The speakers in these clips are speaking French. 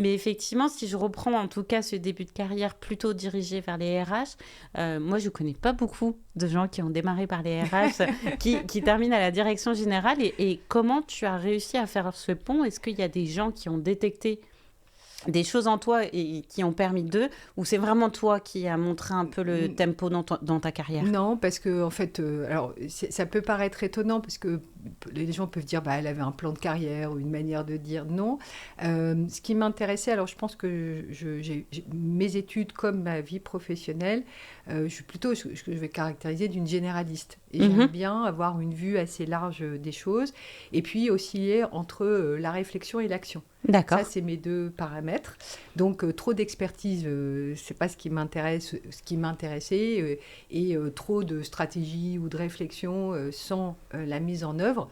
Mais effectivement, si je reprends en tout cas ce début de carrière plutôt dirigé vers les RH, moi je connais pas beaucoup de gens qui ont démarré par les RH, qui terminent à la direction générale et comment tu as réussi à faire ce pont? Est-ce qu'il y a des gens qui ont détecté des choses en toi et qui ont permis d'eux ou c'est vraiment toi qui as montré un peu le tempo dans ta carrière? Non, parce que en fait, alors ça peut paraître étonnant parce que les gens peuvent dire, bah, elle avait un plan de carrière ou une manière de dire non. Ce qui m'intéressait, alors je pense que mes études comme ma vie professionnelle, je suis plutôt ce que je vais caractériser d'une généraliste. Et j'aime Mmh. bien avoir une vue assez large des choses et puis osciller entre la réflexion et l'action. Ça, D'accord. c'est mes deux paramètres. Donc, trop d'expertise, c'est pas ce qui m'intéresse, ce qui m'intéressait, et trop de stratégie ou de réflexion sans la mise en œuvre,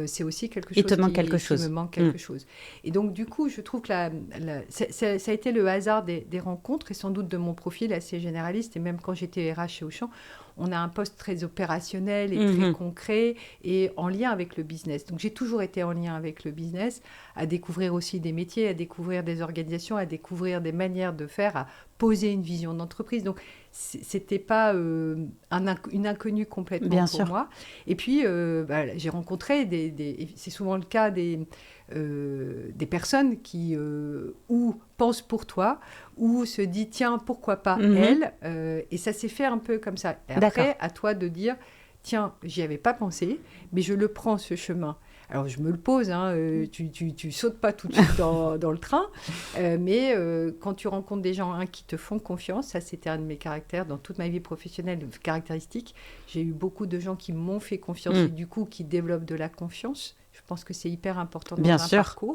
c'est aussi quelque Il te chose manque quelque qui me chose. manque Mmh. quelque chose. Et donc, du coup, je trouve que ça a été le hasard des rencontres et sans doute de mon profil assez généraliste. Et même quand j'étais RH chez Auchan, on a un poste très opérationnel et très Mmh. concret et en lien avec le business. Donc, j'ai toujours été en lien avec le business, à découvrir aussi des métiers, à découvrir des organisations, à découvrir des manières de faire, à poser une vision d'entreprise. Donc, c'était pas une inconnue complètement Bien pour sûr. moi. Et puis, j'ai rencontré c'est souvent le cas des personnes qui ou pensent pour toi, ou se dit tiens, pourquoi pas Mmh. elle, et ça s'est fait un peu comme ça. Et D'accord. après, à toi de dire tiens, j'y avais pas pensé, mais je le prends ce chemin. Alors je me le pose, hein, tu sautes pas tout de suite dans le train, mais quand tu rencontres des gens qui te font confiance, ça c'était un de mes caractères dans toute ma vie professionnelle, caractéristique. J'ai eu beaucoup de gens qui m'ont fait confiance et Mmh. du coup qui développent de la confiance. Je pense que c'est hyper important dans Bien un sûr. parcours.